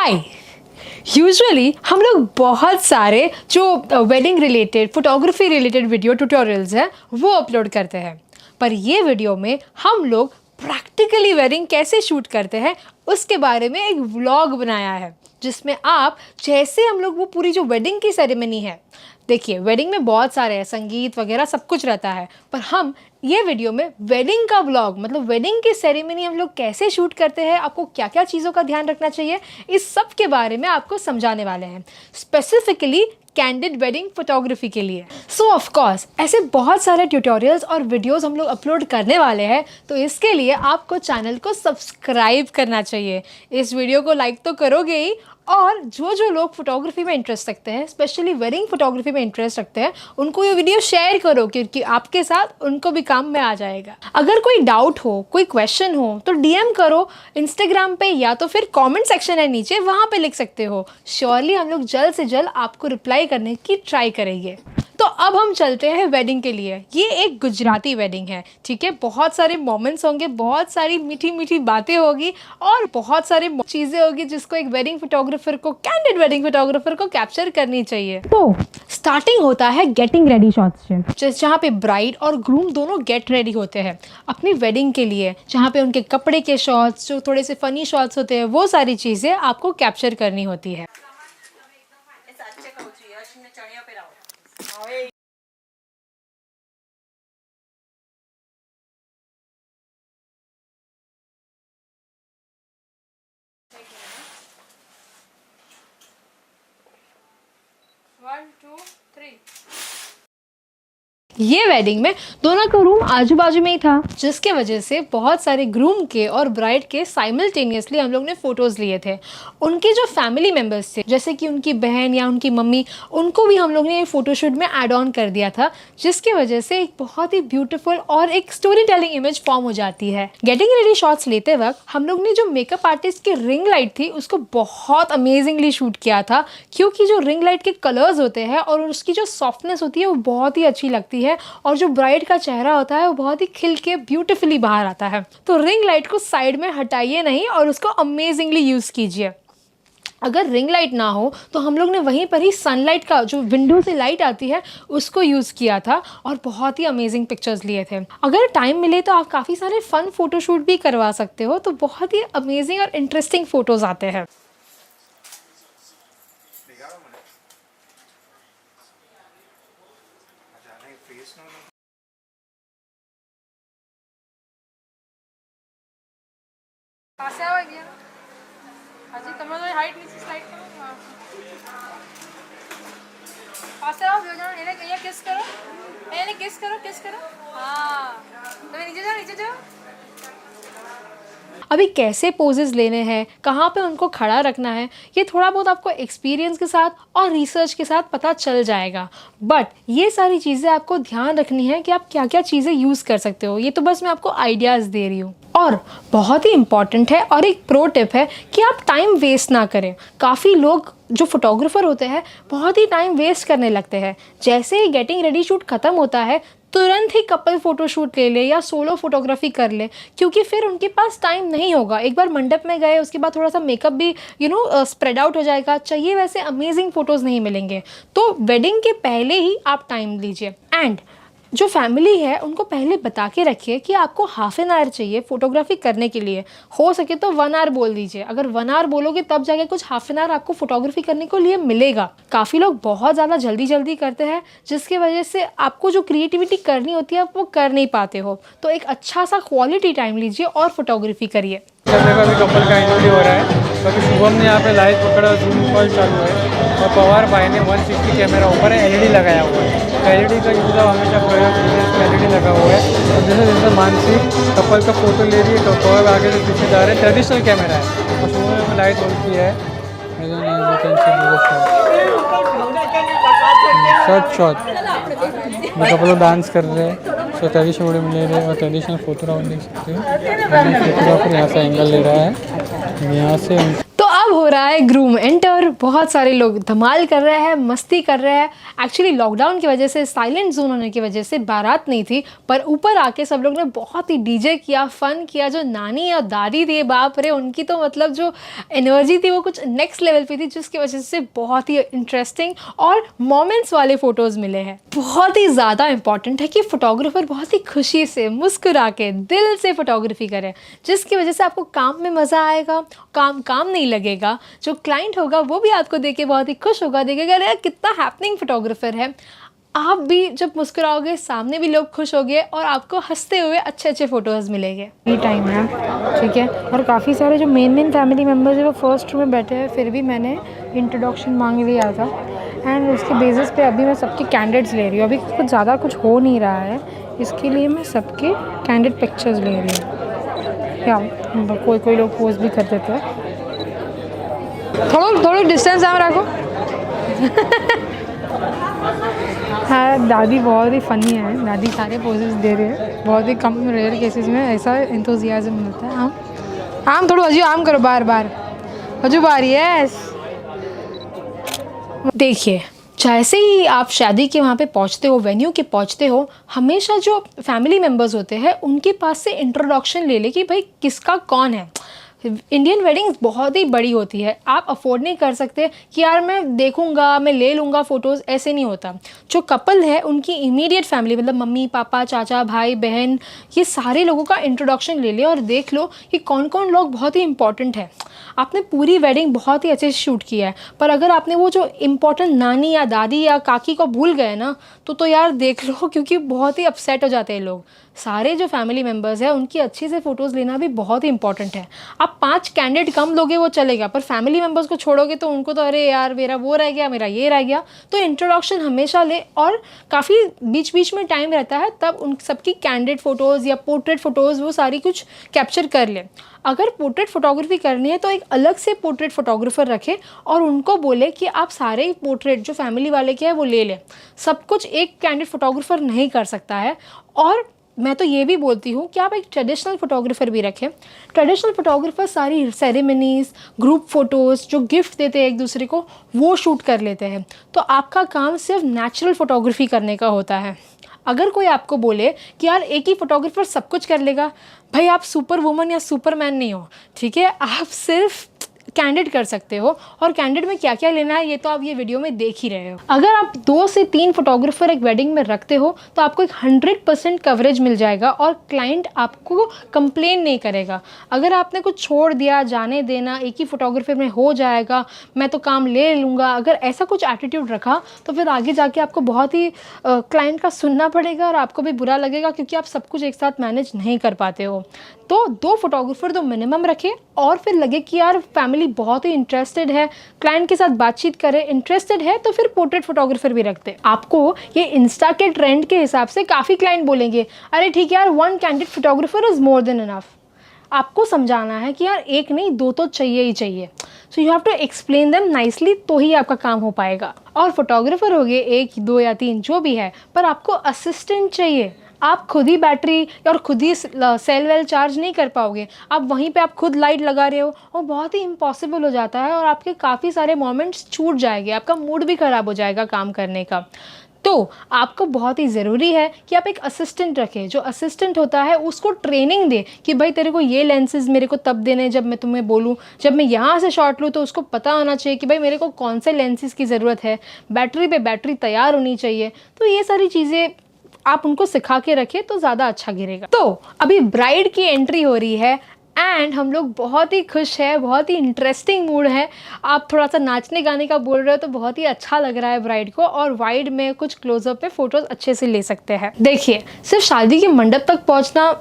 हाय। Usually हम लोग बहुत सारे जो wedding related photography related video tutorials हैं वो अपलोड करते हैं, पर ये वीडियो में हम लोग प्रैक्टिकली वेडिंग कैसे शूट करते हैं उसके बारे में एक व्लॉग बनाया है, जिसमें आप जैसे हम लोग वो पूरी जो वेडिंग की सेरेमनी है, देखिए वेडिंग में बहुत सारे हैं, संगीत वगैरह सब कुछ रहता है, पर हम ये वीडियो में वेडिंग का व्लॉग मतलब वेडिंग की सेरेमनी हम लोग कैसे शूट करते हैं, आपको क्या क्या चीज़ों का ध्यान रखना चाहिए, इस सब के बारे में आपको समझाने वाले हैं, स्पेसिफिकली कैंडिड वेडिंग फोटोग्राफी के लिए। सो ऑफ कोर्स ऐसे बहुत सारे ट्यूटोरियल्स और वीडियोस हम लोग अपलोड करने वाले हैं, तो इसके लिए आपको चैनल को सब्सक्राइब करना चाहिए। इस वीडियो को लाइक तो करोगे ही, और जो लोग फोटोग्राफी में इंटरेस्ट रखते हैं, स्पेशली वेडिंग फोटोग्राफी में इंटरेस्ट रखते हैं, उनको ये वीडियो शेयर करो, क्योंकि आपके साथ उनको भी काम में आ जाएगा। अगर कोई डाउट हो, कोई क्वेश्चन हो, तो डीएम करो इंस्टाग्राम पे, या तो फिर कमेंट सेक्शन है नीचे, वहाँ पे लिख सकते हो। श्योरली हम लोग जल्द से जल्द आपको रिप्लाई करने की ट्राई करेंगे। तो अब हम चलते हैं वेडिंग के लिए। ये एक गुजराती वेडिंग है, ठीक है। बहुत सारे मोमेंट्स होंगे, बहुत सारी मीठी मीठी बातें होगी और बहुत सारी चीज़ें होगी जिसको एक वेडिंग फोटोग्राफर को, कैंडिड वेडिंग फोटोग्राफर को कैप्चर करनी चाहिए। तो स्टार्टिंग होता है गेटिंग रेडी शॉट्स से, जहाँ पे ब्राइड और ग्रूम दोनों गेट रेडी होते हैं अपनी वेडिंग के लिए, जहाँ पे उनके कपड़े के शॉट्स, जो थोड़े से फनी शॉट्स होते हैं, वो सारी चीज़ें आपको कैप्चर करनी होती है। One, two, three. ये वेडिंग में दोनों का रूम आजू बाजू में ही था, जिसके वजह से बहुत सारे ग्रूम के और ब्राइड के साइमल्टेनियसली हम लोग ने फ़ोटोज़ लिए थे। उनके जो फैमिली मेम्बर्स थे, जैसे कि उनकी बहन या उनकी मम्मी, उनको भी हम लोग ने ये फ़ोटोशूट में ऐड ऑन कर दिया था, जिसकी वजह से एक बहुत ही ब्यूटीफुल और एक स्टोरी टेलिंग इमेज फॉर्म हो जाती है। गेटिंग रेडी शॉट्स लेते वक्त हम लोग ने जो मेकअप आर्टिस्ट की रिंग लाइट थी उसको बहुत अमेजिंगली शूट किया था, क्योंकि जो रिंग लाइट के कलर्स होते हैं और उसकी जो सॉफ्टनेस होती है वो बहुत ही अच्छी लगती है, और जो ब्राइड का चेहरा होता है वो बहुत ही खिल के ब्यूटीफुली बाहर आता है। तो रिंग लाइट को साइड में हटाइए नहीं और उसको अमेजिंगली यूज़ कीजिए। अगर रिंग लाइट ना हो तो हम लोग ने वहीं पर ही सनलाइट का, जो विंडो से लाइट आती है, उसको यूज़ किया था और बहुत ही अमेजिंग पिक्चर्स लिए थे। अगर टाइम मिले तो आप काफ़ी सारे फन फोटोशूट भी करवा सकते हो, तो बहुत ही अमेजिंग और इंटरेस्टिंग फोटोज़ आते हैं। પાસે આવે ગયા હજી તમે તો હાઈટ નીચે સ્લાઈડ કરો, પાસે આવો બે જણ, એને કહીએ કિસ કરો, એને કિસ કરો, हाँ તમે नीचे जाओ। अभी कैसे पोजेस लेने हैं, कहाँ पे उनको खड़ा रखना है, ये थोड़ा बहुत आपको एक्सपीरियंस के साथ और रिसर्च के साथ पता चल जाएगा, बट ये सारी चीज़ें आपको ध्यान रखनी है कि आप क्या क्या चीज़ें यूज़ कर सकते हो। ये तो बस मैं आपको आइडियाज़ दे रही हूँ। और बहुत ही इम्पॉर्टेंट है और एक प्रो टिप है कि आप टाइम वेस्ट ना करें। काफ़ी लोग जो फोटोग्राफर होते हैं बहुत ही टाइम वेस्ट करने लगते हैं। जैसे ही गेटिंग रेडी शूट ख़त्म होता है, तुरंत ही कपल फोटोशूट ले ले या सोलो फोटोग्राफी कर ले, क्योंकि फिर उनके पास टाइम नहीं होगा। एक बार मंडप में गए, उसके बाद थोड़ा सा मेकअप भी स्प्रेड आउट हो जाएगा, चाहिए वैसे अमेजिंग फ़ोटोज़ नहीं मिलेंगे। तो वेडिंग के पहले ही आप टाइम लीजिए। एंड जो फैमिली है उनको पहले बता के रखिए कि आपको हाफ एन आवर चाहिए फोटोग्राफी करने के लिए, हो सके तो 1 आवर बोल दीजिए। अगर 1 आवर बोलोगे तब जाके कुछ हाफ एन आवर आपको फोटोग्राफी करने को लिए मिलेगा। काफ़ी लोग बहुत ज़्यादा जल्दी करते हैं, जिसकी वजह से आपको जो क्रिएटिविटी करनी होती है आप वो कर नहीं पाते हो। तो एक अच्छा सा क्वालिटी टाइम लीजिए और फोटोग्राफी करिए। अभी कपल का एंट्री हो रहा है, तो अभी शुभम ने यहाँ पे लाइव पकड़ा, जूम कॉल चालू है, और पवार भाई ने 160 कैमरा ऊपर है, एलईडी लगाया हुआ है। एलईडी का यूज़ हमेशा प्रयोग कीजिए, इसमें एलईडी लगा हुआ है। और जैसे मानसी कपल का फोटो ले रही है, तो पवार आगे से पीछे जा रहे हैं, ट्रेडिशनल कैमरा है, और शुभम ने लाइट ऑन की है। शॉट कपल लोग डांस कर रहे हैं, तो ट्रेडिशनल वीडियो में ले रहे हैं, और ट्रेडिशनल फोटोग्राफ देख सकते हो। फोटोग्राफर यहाँ से एंगल ले रहा है, यहाँ से। तो अब हो रहा है ग्रूम एंटर, बहुत सारे लोग धमाल कर रहे हैं, मस्ती कर रहे हैं। एक्चुअली लॉकडाउन की वजह से, साइलेंट जोन होने की वजह से बारात नहीं थी, पर ऊपर आके सब लोग ने बहुत ही डीजे किया, फन किया। जो नानी और दादी थी, बाप रे, उनकी तो मतलब जो एनर्जी थी वो कुछ नेक्स्ट लेवल पे थी, जिसकी वजह से बहुत ही इंटरेस्टिंग और मोमेंट्स वाले फ़ोटोज़ मिले हैं। बहुत ही ज़्यादा इंपॉर्टेंट है कि फ़ोटोग्राफ़र बहुत ही खुशी से, मुस्कुरा के, दिल से फ़ोटोग्राफी करे, जिसकी वजह से आपको काम में मज़ा आएगा, काम नहीं लगेगा। जो क्लाइंट होगा वो भी आपको देख के बहुत ही खुश होगा, देखेगा अरे कितना हैपनिंग फ़ोटोग्राफ़र है। आप भी जब मुस्कुराओगे, सामने भी लोग खुश होंगे और आपको हंसते हुए अच्छे अच्छे फ़ोटोज़ मिलेंगे। ये टाइम है, ठीक है। और काफ़ी सारे जो मेन फैमिली मेम्बर्स हैं वो फर्स्ट रो में बैठे हैं, फिर भी मैंने इंट्रोडक्शन मांग लिया था एंड उसके बेसिस पे अभी मैं सबके कैंडिडेट्स ले रही हूँ। अभी कुछ ज़्यादा कुछ हो नहीं रहा है, इसके लिए मैं सबके कैंडिडेट पिक्चर्स ले रही हूँ। या कोई लोग पोस्ट भी कर देते हैं। थोड़ा डिस्टेंस आम रखो। हाँ, दादी बहुत ही फ़नी है, दादी सारे पोजेस दे रहे हैं। बहुत ही कम रेयर केसेस में ऐसा एंथुसियाज्म मिलता है। आम थोड़ा हजू आम करो, बार हजू बार। यस, देखिए, जैसे ही आप शादी के वहाँ पे पहुँचते हो, वेन्यू के पहुँचते हो, हमेशा जो फैमिली मेम्बर्स होते हैं उनके पास से इंट्रोडक्शन ले कि भाई किसका कौन है। इंडियन वेडिंग्स बहुत ही बड़ी होती है, आप अफोर्ड नहीं कर सकते कि यार मैं देखूंगा, मैं ले लूँगा फ़ोटोज़, ऐसे नहीं होता। जो कपल है उनकी इमीडिएट फैमिली, मतलब मम्मी पापा, चाचा, भाई बहन, ये सारे लोगों का इंट्रोडक्शन ले लें और देख लो कि कौन कौन लोग बहुत ही इंपॉर्टेंट है। आपने पूरी वेडिंग बहुत ही अच्छे से शूट किया है, पर अगर आपने वो जो इम्पोर्टेंट नानी या दादी या काकी को भूल गए ना, तो यार देख लो, क्योंकि बहुत ही अपसेट हो जाते हैं लोग। सारे जो फैमिली मेम्बर्स हैं उनकी अच्छे से फ़ोटोज़ लेना भी बहुत ही इंपॉर्टेंट है। आप 5 कैंडिडेट कम लोगे वो चलेगा, पर फैमिली मेम्बर्स को छोड़ोगे तो उनको तो अरे यार मेरा वो रह गया, मेरा ये रह गया। तो इंट्रोडक्शन हमेशा ले, और काफ़ी बीच में टाइम रहता है तब उन सबकी कैंडिडेट फ़ोटोज़ या पोर्ट्रेट फ़ोटोज़ वो सारी कुछ कैप्चर कर ले। अगर पोर्ट्रेट फ़ोटोग्राफी करनी है तो एक अलग से पोर्ट्रेट फ़ोटोग्राफ़र रखें और उनको बोले कि आप सारे पोर्ट्रेट जो फैमिली वाले के हैं वो ले लें। सब कुछ एक कैंडिडेट फ़ोटोग्राफ़र नहीं कर सकता है। और मैं तो ये भी बोलती हूँ कि आप एक ट्रेडिशनल फ़ोटोग्राफ़र भी रखें। ट्रेडिशनल फ़ोटोग्राफ़र सारी सेरेमनीज़, ग्रुप फ़ोटोज़, जो गिफ्ट देते हैं एक दूसरे को, वो शूट कर लेते हैं। तो आपका काम सिर्फ नेचुरल फ़ोटोग्राफी करने का होता है। अगर कोई आपको बोले कि यार एक ही फ़ोटोग्राफ़र सब कुछ कर लेगा, भाई आप सुपर वुमन या सुपरमैन नहीं हो, ठीक है। आप सिर्फ कैंडिडेट कर सकते हो, और कैंडिडेट में क्या क्या लेना है ये तो आप ये वीडियो में देख ही रहे हो। अगर आप 2 से 3 फोटोग्राफर एक वेडिंग में रखते हो तो आपको एक 100% कवरेज मिल जाएगा और क्लाइंट आपको कंप्लेन नहीं करेगा। अगर आपने कुछ छोड़ दिया, जाने देना, एक ही फोटोग्राफर में हो जाएगा, मैं तो काम ले लूँगा, अगर ऐसा कुछ एटीट्यूड रखा तो फिर आगे जाके आपको बहुत ही क्लाइंट का सुनना पड़ेगा और आपको भी बुरा लगेगा, क्योंकि आप सब कुछ एक साथ मैनेज नहीं कर पाते हो। तो 2 फोटोग्राफर तो मिनिमम रखें, और फिर लगे कि यार फैमिली बहुत ही इंटरेस्टेड है, क्लाइंट के साथ बातचीत करे, इंटरेस्टेड है, तो फिर पोर्ट्रेट फोटोग्राफर भी रखते। आपको ये इंस्टा के ट्रेंड के हिसाब से काफ़ी क्लाइंट बोलेंगे अरे ठीक है यार, 1 candidate photographer is more than enough. आपको समझाना है कि यार एक नहीं 2 तो चाहिए ही चाहिए। So you have to explain them nicely, तो ही आपका काम हो पाएगा। और फोटोग्राफर हो गए 1, 2 या 3 जो भी है, पर आपको असिस्टेंट चाहिए। आप खुद ही बैटरी और खुद ही सेल वेल चार्ज नहीं कर पाओगे। आप वहीं पे आप खुद लाइट लगा रहे हो और बहुत ही इम्पॉसिबल हो जाता है, और आपके काफ़ी सारे मोमेंट्स छूट जाएंगे, आपका मूड भी ख़राब हो जाएगा काम करने का। तो आपको बहुत ही ज़रूरी है कि आप एक असिस्टेंट रखें। जो असिस्टेंट होता है उसको ट्रेनिंग दे कि भाई तेरे को ये लेंसेज मेरे को तब देने जब मैं तुम्हें बोलूँ, जब मैं यहाँ से शॉट लूँ तो उसको पता होना चाहिए कि भाई मेरे को कौन से लेंसेज की ज़रूरत है, बैटरी पे बैटरी तैयार होनी चाहिए। तो ये सारी चीज़ें आप उनको सिखा के रखें तो ज़्यादा अच्छा गिरेगा। तो अभी ब्राइड की एंट्री हो रही है एंड हम लोग बहुत ही खुश है, बहुत ही इंटरेस्टिंग मूड है। आप थोड़ा सा नाचने गाने का बोल रहे हो तो बहुत ही अच्छा लग रहा है ब्राइड को, और वाइड में कुछ क्लोजअप पे फोटोज अच्छे से ले सकते हैं। देखिए, सिर्फ शादी के मंडप तक पहुंचना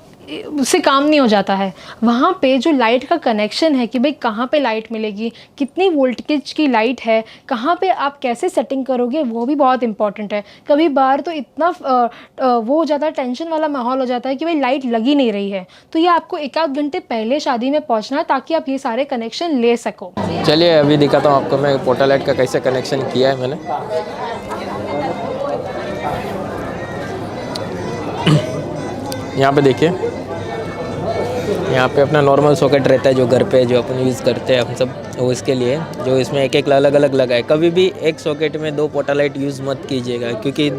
उससे काम नहीं हो जाता है। वहाँ पे जो लाइट का कनेक्शन है कि भाई कहाँ पे लाइट मिलेगी, कितनी वोल्टेज की लाइट है, कहाँ पे आप कैसे सेटिंग करोगे, वो भी बहुत इंपॉर्टेंट है। कभी बार तो इतना वो हो जाता है, टेंशन वाला माहौल हो जाता है कि भाई लाइट लगी नहीं रही है। तो ये आपको 1-8 घंटे पहले शादी में पहुँचना है ताकि आप ये सारे कनेक्शन ले सको। चलिए अभी दिखाता हूँ आपको मैं पोर्टा लाइट का कैसे कनेक्शन किया है मैंने। यहाँ पे देखिए यहाँ पे अपना नॉर्मल सॉकेट रहता है जो घर पे जो अपन यूज़ करते हैं हम सब, वो इसके लिए जो इसमें एक एक अलग अलग लगा है। कभी भी एक सॉकेट में 2 पोटा लाइट यूज़ मत कीजिएगा, क्योंकि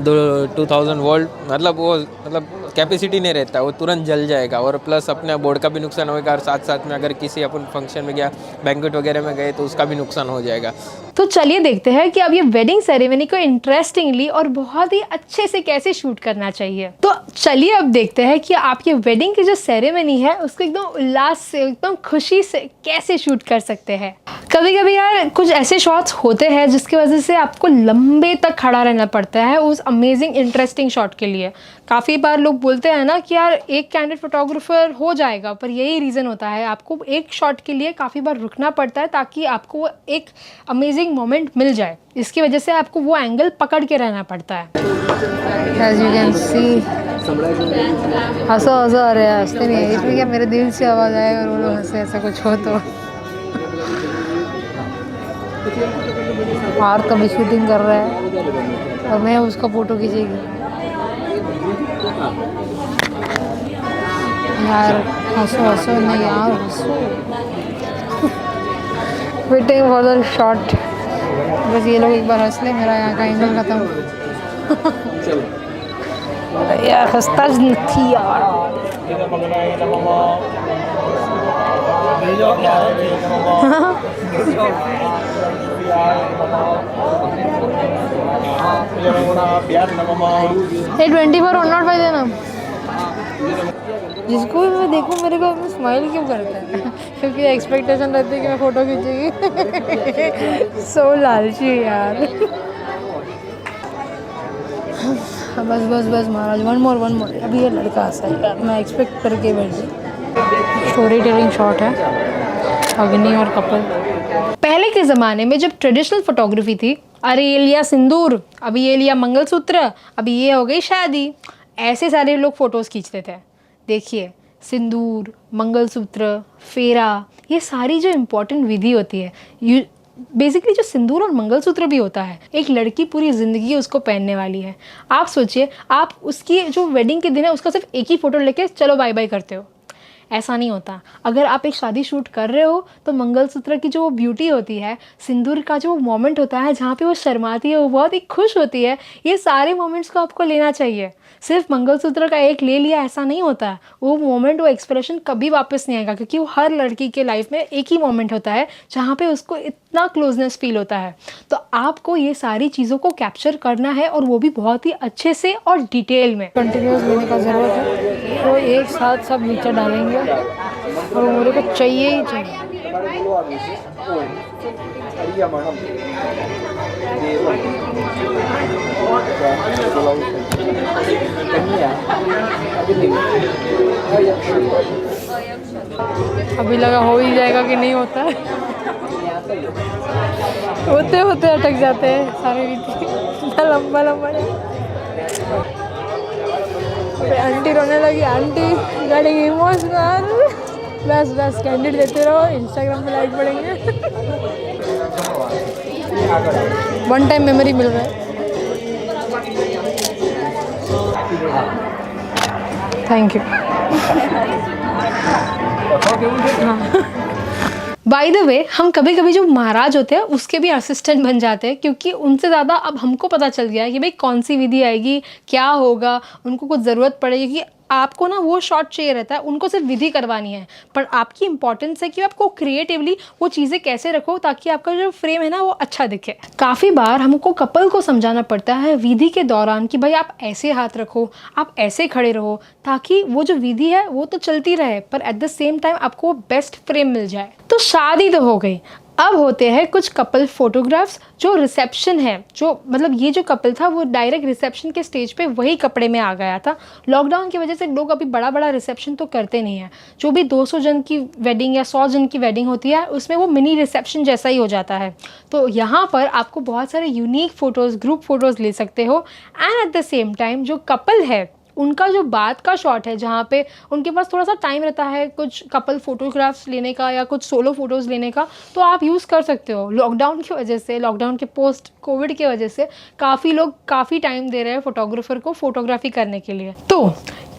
2000 वोल्ट मतलब कैपेसिटी नहीं रहता, वो तुरंत जल जाएगा और प्लस अपने बोर्ड का भी नुकसान होगा, और साथ साथ में अगर किसी अपन फंक्शन में गया, बैंक्वेट वगैरह में गए तो उसका भी नुकसान हो जाएगा। तो चलिए देखते हैं कि अब ये वेडिंग सेरेमनी को इंटरेस्टिंगली और बहुत ही अच्छे से कैसे शूट करना चाहिए। तो चलिए अब देखते हैं कि आप ये वेडिंग की जो सेरेमनी है उसको एकदम उल्लास से, एकदम खुशी से कैसे शूट कर सकते हैं। कभी कभी यार कुछ ऐसे शॉट्स होते हैं जिसकी वजह से आपको लंबे तक खड़ा रहना पड़ता है उस अमेजिंग इंटरेस्टिंग शॉट के लिए। काफ़ी बार लोग बोलते हैं ना कि यार एक कैंडिड फोटोग्राफर हो जाएगा, पर यही रीज़न होता है, आपको एक शॉट के लिए काफ़ी बार रुकना पड़ता है ताकि आपको एक अमेजिंग मोमेंट मिल जाए। इसकी वजह से आपको वो एंगल पकड़ के रहना पड़ता है। As you can see, हंसो हंसो, अरे हंसते नहीं है इसमें क्या, मेरे दिल से आवाज़ आए और वो लोग हंसे, ऐसा कुछ हो तो। और कभी शूटिंग कर रहा है और मैं उसका फ़ोटो खींचेगी यार। हंसो हंसो नहीं यार, हंसो। Waiting for the shot. बस ये लोग एक बार हंस ले, मेरा यहाँ का एंगल खत्म। यार हंसता नहीं यार। ये 24/05 देना। जिसको भी मैं देखूं मेरे को स्माइल क्यों करता है? क्योंकि एक्सपेक्टेशन रहती है कि मैं फ़ोटो खींचेगी। सो लालची यार। बस बस बस महाराज, वन मोर। अभी ये लड़का हंसा है यार, मैं एक्सपेक्ट करके बैठी। स्टोरी टेलिंग शॉट है, अग्नि और कपल। पहले के ज़माने में जब ट्रेडिशनल फोटोग्राफी थी, अरे ये लिया सिंदूर, अभी ये लिया मंगलसूत्र, अभी ये हो गई शादी, ऐसे सारे लोग फ़ोटोज़ खींचते थे। देखिए, सिंदूर, मंगलसूत्र, फेरा, ये सारी जो इम्पोर्टेंट विधि होती है, बेसिकली जो सिंदूर और मंगलसूत्र भी होता है, एक लड़की पूरी ज़िंदगी उसको पहनने वाली है। आप सोचिए, आप उसकी जो वेडिंग के दिन है उसका सिर्फ एक ही फ़ोटो लेके चलो बाय बाय करते हो, ऐसा नहीं होता। अगर आप एक शादी शूट कर रहे हो तो मंगलसूत्र की जो ब्यूटी होती है, सिंदूर का जो मोमेंट होता है जहाँ पे वो शर्माती है, वो बहुत ही खुश होती है, ये सारे मोमेंट्स को आपको लेना चाहिए। सिर्फ मंगलसूत्र का एक ले लिया ऐसा नहीं होता है, वो मोमेंट, वो एक्सप्रेशन कभी वापस नहीं आएगा, क्योंकि वो हर लड़की के लाइफ में एक ही मोमेंट होता है जहाँ पे उसको इतना क्लोजनेस फील होता है। तो आपको ये सारी चीज़ों को कैप्चर करना है, और वो भी बहुत ही अच्छे से और डिटेल में। कंटिन्यूस लेने का ज़रूरत है, तो एक साथ सब नीचे डालेंगे और वो मेरे को चाहिए ही चाहिए। अभी लगा हो ही जाएगा कि नहीं होता है। होते होते अटक जाते हैं सारे रीति। लंबा आंटी रोने लगी, आंटी गेटिंग इमोशनल। बस कैंडिड देते रहो, इंस्टाग्राम पे लाइक बढ़ेंगे। वन टाइम मेमोरी मिल रहा है। Thank you. By the way, हम कभी कभी जो महाराज होते हैं उसके भी असिस्टेंट बन जाते हैं, क्योंकि उनसे ज़्यादा अब हमको पता चल गया है कि भाई कौन सी विधि आएगी, क्या होगा, उनको कुछ ज़रूरत पड़ेगी। कि आपको ना वो शॉट चाहिए रहता है, उनको सिर्फ विधि करवानी है, पर आपकी इंपॉर्टेंस है कि आपको क्रिएटिवली वो चीज़ें कैसे रखो ताकि आपका जो फ्रेम है ना वो अच्छा दिखे। काफ़ी बार हमको कपल को समझाना पड़ता है विधि के दौरान कि भाई आप ऐसे हाथ रखो, आप ऐसे खड़े रहो, ताकि वो जो विधि है वो तो चलती रहे, पर एट द सेम टाइम आपको बेस्ट फ्रेम मिल जाए। तो शादी तो हो गई, अब होते हैं कुछ कपल फोटोग्राफ्स। जो रिसेप्शन है, जो मतलब ये जो कपल था वो डायरेक्ट रिसेप्शन के स्टेज पे वही कपड़े में आ गया था। लॉकडाउन की वजह से लोग अभी बड़ा रिसेप्शन तो करते नहीं हैं। जो भी 200 जन की वेडिंग या 100 जन की वेडिंग होती है उसमें वो मिनी रिसेप्शन जैसा ही हो जाता है। तो यहाँ पर आपको बहुत सारे यूनिक फ़ोटोज़, ग्रुप फ़ोटोज़ ले सकते हो, and at the same time जो कपल है उनका जो बाद का शॉट है जहाँ पे उनके पास थोड़ा सा टाइम रहता है कुछ कपल फोटोग्राफ्स लेने का या कुछ सोलो फोटोज़ लेने का, तो आप यूज़ कर सकते हो। लॉकडाउन की वजह से, लॉकडाउन के पोस्ट कोविड की वजह से काफ़ी लोग काफ़ी टाइम दे रहे हैं फोटोग्राफर को फोटोग्राफी करने के लिए। तो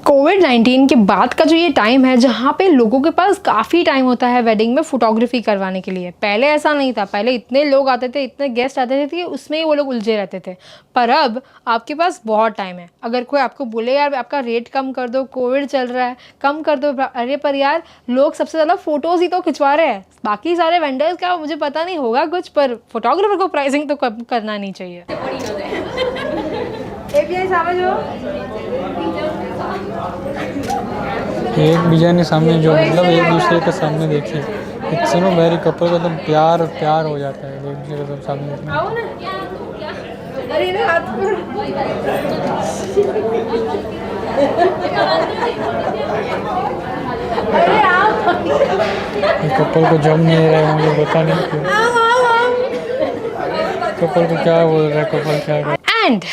कोविड-19 के बाद का जो ये टाइम है जहाँ पे लोगों के पास काफ़ी टाइम होता है वेडिंग में फ़ोटोग्राफी करवाने के लिए। पहले ऐसा नहीं था, पहले इतने लोग आते थे, इतने गेस्ट आते थे कि उसमें ही वो लोग उलझे रहते थे। पर अब आपके पास बहुत टाइम है। अगर कोई आपको बोले यार आपका रेट कम कर दो, कोविड चल रहा है, कम कर दो, अरे पर यार लोग सबसे ज़्यादा फ़ोटोज़ ही तो खिंचवा रहे हैं। बाकी सारे वेंडर्स का मुझे पता नहीं होगा कुछ, पर फोटोग्राफर को प्राइसिंग तो कम करना नहीं चाहिए। एक बीजा सामने जो मतलब एक दूसरे के सामने देखिए, इट्स नो वेरी कपल का एकदम प्यार प्यार हो जाता है एक दूसरे के सामने देखने। कपल को जम नहीं रहा है, मुझे पता नहीं क्यों। कपल को क्या बोल रहा है, कपल क्या कर। एंड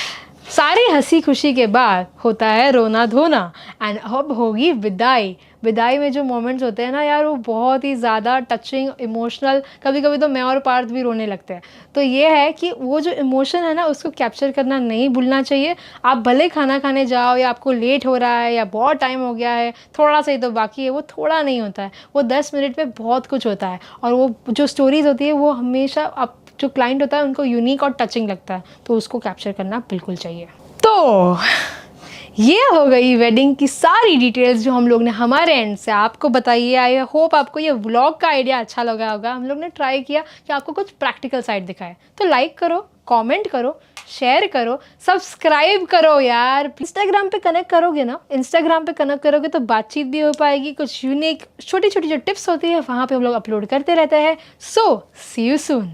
सारी हंसी खुशी के बाद होता है रोना धोना। एंड अब होगी विदाई। विदाई में जो मोमेंट्स होते हैं ना यार, वो बहुत ही ज़्यादा टचिंग, इमोशनल, कभी कभी तो मैं और पार्थ भी रोने लगते हैं। तो ये है कि वो जो इमोशन है ना, उसको कैप्चर करना नहीं भूलना चाहिए। आप भले खाना खाने जाओ या आपको लेट हो रहा है या बहुत टाइम हो गया है, थोड़ा सा ही तो बाकी है, वो थोड़ा नहीं होता है, वो 10 मिनट में बहुत कुछ होता है। और वो जो स्टोरीज़ होती है वो हमेशा आप जो क्लाइंट होता है उनको यूनिक और टचिंग लगता है, तो उसको कैप्चर करना बिल्कुल चाहिए। तो ये हो गई वेडिंग की सारी डिटेल्स जो हम लोग ने हमारे एंड से आपको बताई है। आई होप आपको ये व्लॉग का आइडिया अच्छा लगा होगा। हम लोग ने ट्राई किया कि आपको कुछ प्रैक्टिकल साइड दिखाए। तो लाइक करो, कमेंट करो, शेयर करो, सब्सक्राइब करो यार। इंस्टाग्राम पे कनेक्ट करोगे ना, इंस्टाग्राम पे कनेक्ट करोगे तो बातचीत भी हो पाएगी। कुछ यूनिक छोटी छोटी जो टिप्स होती है वहाँ पे हम लोग अपलोड करते रहते हैं। सो सी यू सून।